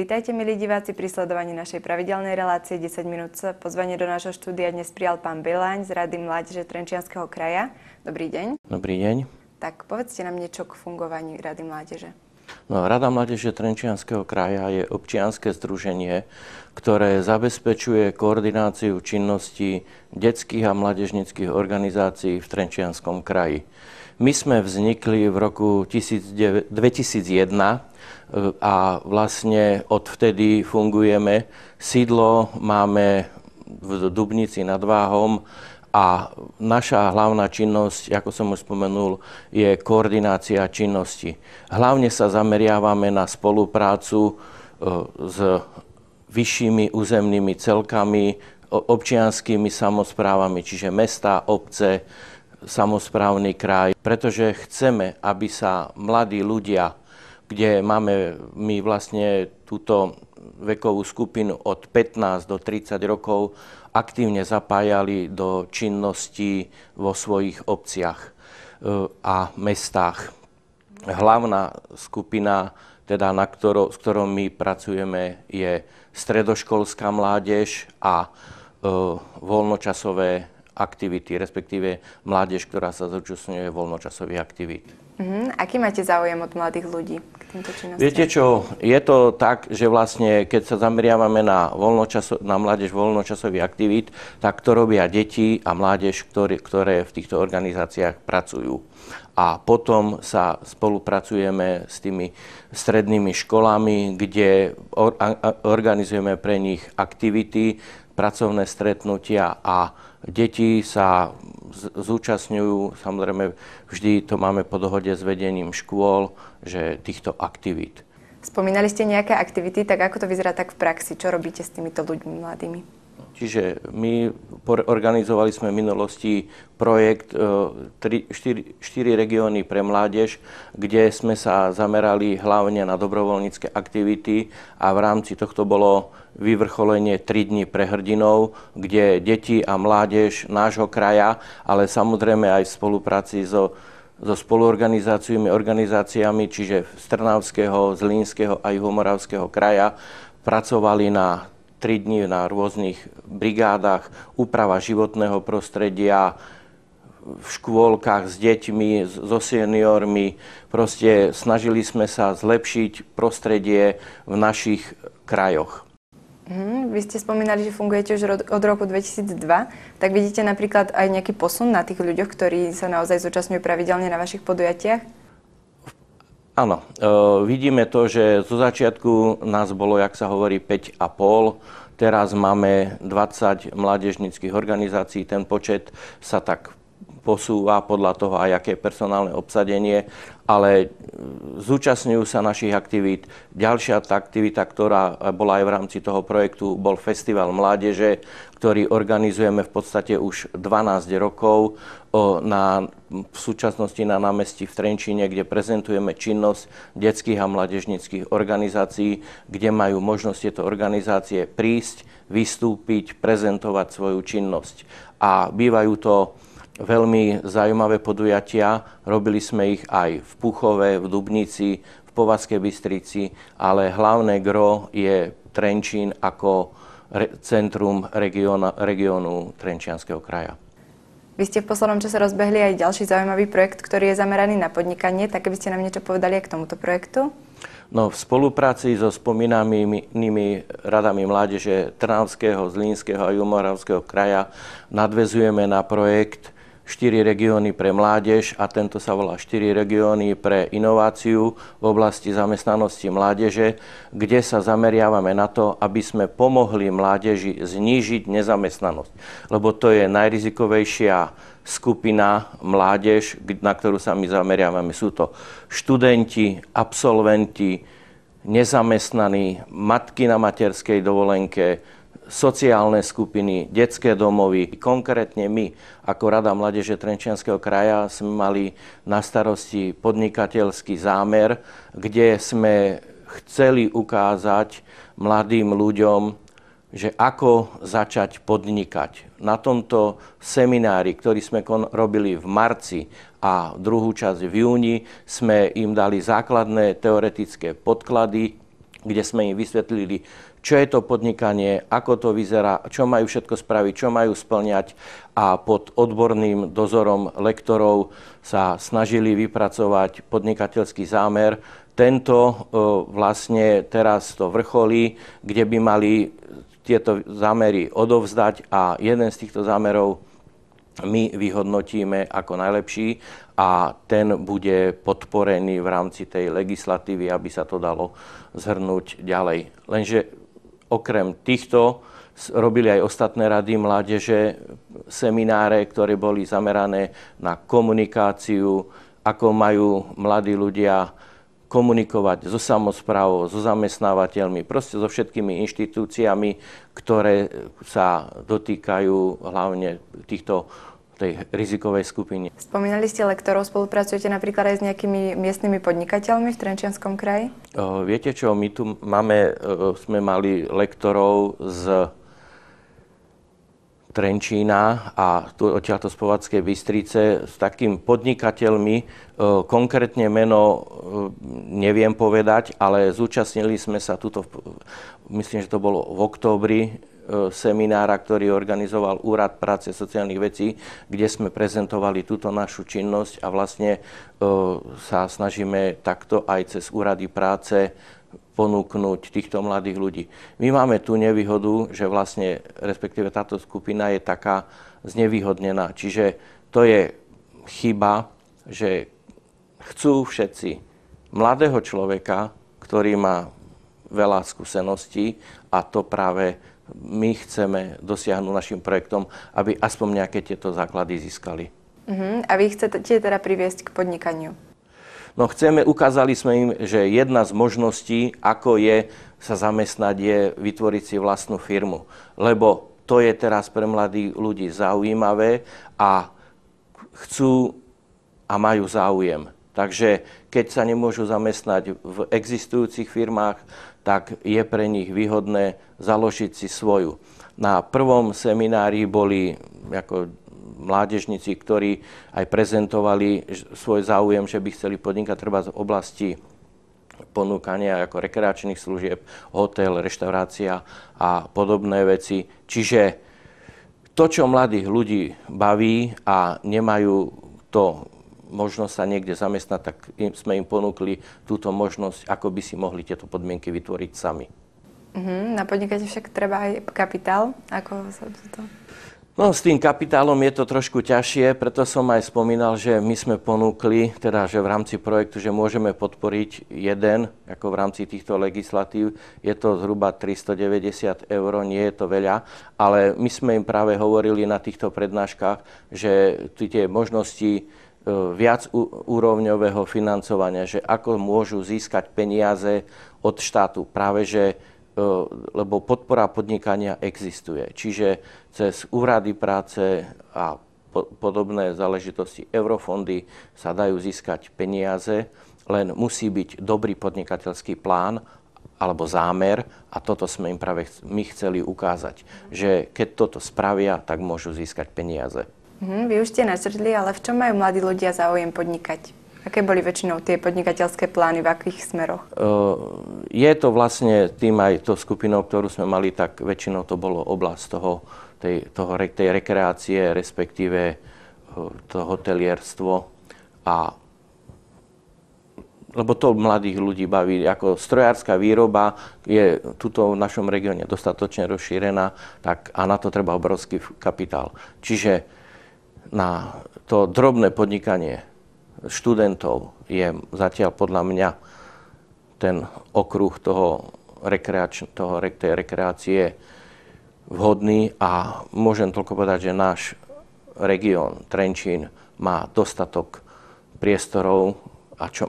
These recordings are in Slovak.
Vítajte, milí diváci, pri sledovaní našej pravidelnej relácie 10 minút. Pozvanie do nášho štúdia dnes prijal pán Beláň z Rady mládeže Trenčianskeho kraja. Dobrý deň. Dobrý deň. Tak povedzte nám niečo k fungovaní Rady mládeže. No, Rada mládeže Trenčianskeho kraja je občianske združenie, ktoré zabezpečuje koordináciu činností detských a mládežníckych organizácií v Trenčianskom kraji. My sme vznikli v roku 2001 a vlastne odvtedy fungujeme. Sídlo máme v Dubnici nad Váhom a naša hlavná činnosť, ako som už spomenul, je koordinácia činnosti. Hlavne sa zameriavame na spoluprácu s vyššími územnými celkami, občianskými samosprávami, čiže mestá, obce, samosprávny kraj, pretože chceme, aby sa mladí ľudia, kde máme my vlastne túto vekovú skupinu od 15 do 30 rokov, aktívne zapájali do činností vo svojich obciach a mestách. Hlavná skupina, teda s ktorou my pracujeme, je stredoškolská mládež a voľnočasové aktivity, respektíve mládež, ktorá sa zúčastňuje voľnočasových aktivít. Aký máte záujem od mladých ľudí k týmto činnostiam? Viete čo, je to tak, že vlastne keď sa zameriavame na mládež voľnočasových aktivít, tak to robia deti a mládež, ktoré v týchto organizáciách pracujú. A potom sa spolupracujeme s tými strednými školami, kde organizujeme pre nich aktivity, pracovné stretnutia a deti sa zúčastňujú, samozrejme vždy to máme po dohode s vedením škôl, že týchto aktivít. Spomínali ste nejaké aktivity, tak ako to vyzerá tak v praxi? Čo robíte s týmito ľuďmi mladými? Čiže my organizovali sme v minulosti projekt 4 regióny pre mládež, kde sme sa zamerali hlavne na dobrovoľnícke aktivity a v rámci tohto bolo vyvrcholenie 3 dní pre hrdinov, kde deti a mládež nášho kraja, ale samozrejme aj v spolupráci so organizáciami, čiže z Trnavského, Zlínskeho a Juhomoravského kraja, pracovali na 3 dní na rôznych brigádach, úprava životného prostredia, v škôlkach s deťmi, so seniormi. Proste snažili sme sa zlepšiť prostredie v našich krajoch. Vy ste spomínali, že fungujete už od roku 2002. Tak vidíte napríklad aj nejaký posun na tých ľuďoch, ktorí sa naozaj zúčastňujú pravidelne na vašich podujatiach? Áno, vidíme to, že zo začiatku nás bolo, jak sa hovorí, 5,5. Teraz máme 20 mládežníckych organizácií. Ten počet sa tak posúva podľa toho, aj aké personálne obsadenie, ale zúčastňujú sa našich aktivít. Ďalšia tá aktivita, ktorá bola aj v rámci toho projektu, bol Festival mládeže, ktorý organizujeme v podstate už 12 rokov v súčasnosti na námestí v Trenčíne, kde prezentujeme činnosť detských a mládežníckych organizácií, kde majú možnosť tieto organizácie prísť, vystúpiť, prezentovať svoju činnosť. A bývajú to veľmi zaujímavé podujatia. Robili sme ich aj v Puchove, v Dubnici, v Považskej Bystrici, ale hlavné gro je Trenčín ako centrum regiónu Trenčianskeho kraja. Vy ste v poslednom čase rozbehli aj ďalší zaujímavý projekt, ktorý je zameraný na podnikanie. Tak by ste nám niečo povedali aj k tomuto projektu? No, v spolupráci so spomínanými radami mládeže Trnavského, Zlínskeho a Juhomoravského kraja nadväzujeme na projekt 4 regióny pre mládež a tento sa volá 4 regióny pre inováciu v oblasti zamestnanosti mládeže, kde sa zameriavame na to, aby sme pomohli mládeži znížiť nezamestnanosť. Lebo to je najrizikovejšia skupina mládež, na ktorú sa my zameriavame. Sú to študenti, absolventi, nezamestnaní, matky na materskej dovolenke, sociálne skupiny, detské domovy. Konkrétne my, ako Rada mládeže Trenčianskeho kraja, sme mali na starosti podnikateľský zámer, kde sme chceli ukázať mladým ľuďom, že ako začať podnikať. Na tomto seminári, ktorý sme robili v marci a druhú časť v júni, sme im dali základné teoretické podklady, kde sme im vysvetlili, čo je to podnikanie, ako to vyzerá, čo majú všetko spraviť, čo majú splňať a pod odborným dozorom lektorov sa snažili vypracovať podnikateľský zámer. Tento vlastne teraz to vrcholí, kde by mali tieto zámery odovzdať a jeden z týchto zámerov my vyhodnotíme ako najlepší a ten bude podporený v rámci tej legislatívy, aby sa to dalo zhrnúť ďalej. Lenže okrem týchto robili aj ostatné rady mládeže, semináre, ktoré boli zamerané na komunikáciu, ako majú mladí ľudia komunikovať so samosprávou, so zamestnávateľmi, proste so všetkými inštitúciami, ktoré sa dotýkajú hlavne tej rizikovej skupiny. Spomínali ste lektorov, spolupracujete napríklad aj s nejakými miestnymi podnikateľmi v Trenčianskom kraji? Viete čo, my tu sme mali lektorov z Trenčína a odtiaľto z Považskej Bystrice s takým podnikateľmi. Konkrétne meno neviem povedať, ale zúčastnili sme sa tuto, myslím, že to bolo v októbri, seminára, ktorý organizoval Úrad práce a sociálnych vecí, kde sme prezentovali túto našu činnosť a vlastne sa snažíme takto aj cez úrady práce ponúknuť týchto mladých ľudí. My máme tú nevýhodu, že vlastne, respektíve táto skupina je taká znevýhodnená. Čiže to je chyba, že chcú všetci mladého človeka, ktorý má veľa skúseností a to práve my chceme dosiahnuť našim projektom, aby aspoň nejaké tieto základy získali. A vy chcete teda priviesť k podnikaniu? No ukázali sme im, že jedna z možností, ako je sa zamestnať, je vytvoriť si vlastnú firmu. Lebo to je teraz pre mladých ľudí zaujímavé a chcú a majú záujem. Takže keď sa nemôžu zamestnať v existujúcich firmách, tak je pre nich výhodné založiť si svoju. Na prvom seminári boli ako mládežníci, ktorí aj prezentovali svoj záujem, že by chceli podnikať treba z oblasti ponúkania ako rekreačných služieb, hotel, reštaurácia a podobné veci. Čiže to, čo mladých ľudí baví a nemajú to možnosť sa niekde zamestnať, tak sme im ponúkli túto možnosť, ako by si mohli tieto podmienky vytvoriť sami. Na podnikanie však treba aj kapitál. Ako sa to... No, s tým kapitálom je to trošku ťažšie, preto som aj spomínal, že my sme ponúkli, teda, že v rámci projektu, že môžeme podporiť jeden, ako v rámci týchto legislatív, je to zhruba 390 eur, nie je to veľa, ale my sme im práve hovorili na týchto prednáškach, že tie možnosti viac úrovňového financovania, že ako môžu získať peniaze od štátu, práve že lebo podpora podnikania existuje. Čiže cez úrady práce a podobné záležitosti, eurofondy sa dajú získať peniaze, len musí byť dobrý podnikateľský plán alebo zámer a toto sme im práve my chceli ukázať, že keď toto spravia, tak môžu získať peniaze. Vy už ste načrtli, ale v čom majú mladí ľudia záujem podnikať? Aké boli väčšinou tie podnikateľské plány, v akých smeroch? Je to vlastne tým aj to skupinou, ktorú sme mali, tak väčšinou to bolo oblasť tej rekreácie, respektíve to hotelierstvo. Lebo to mladých ľudí baví. Ako strojárska výroba je tuto v našom regióne dostatočne rozšírená, tak a na to treba obrovský kapitál. Čiže na to drobné podnikanie študentov je zatiaľ podľa mňa ten okruh tej rekreácie vhodný a môžem toľko povedať, že náš región Trenčín má dostatok priestorov,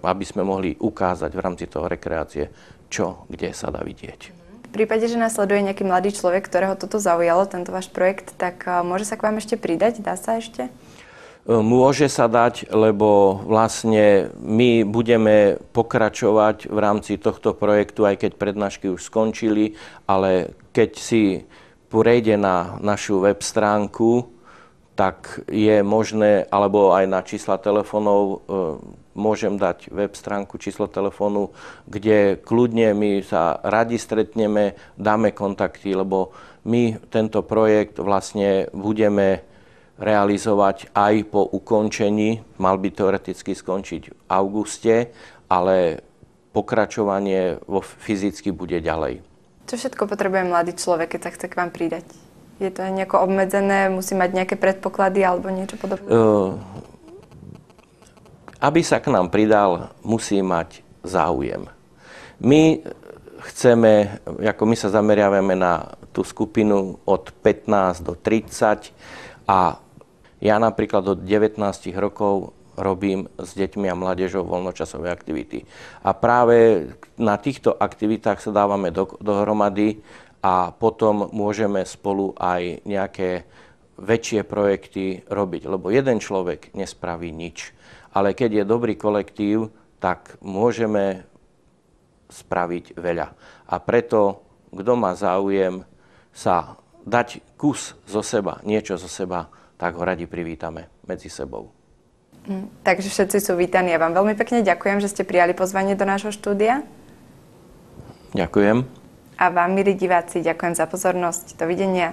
aby sme mohli ukázať v rámci toho rekreácie, čo kde sa dá vidieť. V prípade, že nás sleduje nejaký mladý človek, ktorého toto zaujalo, tento váš projekt, tak môže sa k vám ešte pridať? Dá sa ešte? Môže sa dať, lebo vlastne my budeme pokračovať v rámci tohto projektu, aj keď prednášky už skončili, ale keď si prejde na našu web stránku, tak je možné, alebo aj na čísla telefónov môžem dať web stránku, číslo telefónu, kde kľudne my sa radi stretneme, dáme kontakty, lebo my tento projekt vlastne budeme realizovať aj po ukončení. Mal by teoreticky skončiť v auguste, ale pokračovanie fyzicky bude ďalej. Čo všetko potrebuje mladý človek, keď sa chce k vám pridať? Je to nejako obmedzené, musí mať nejaké predpoklady alebo niečo podobné? Aby sa k nám pridal, musí mať záujem. My chceme, ako my sa zameriavame na tú skupinu od 15 do 30 a ja napríklad od 19 rokov robím s deťmi a mládežou voľnočasové aktivity. A práve na týchto aktivitách sa dávame dohromady a potom môžeme spolu aj nejaké väčšie projekty robiť, lebo jeden človek nespraví nič. Ale keď je dobrý kolektív, tak môžeme spraviť veľa. A preto, kto má záujem sa dať kus zo seba, niečo zo seba, tak ho radi privítame medzi sebou. Takže všetci sú vítaní. Ja vám veľmi pekne ďakujem, že ste prijali pozvanie do nášho štúdia. Ďakujem. A vám, milí diváci, ďakujem za pozornosť. Dovidenia.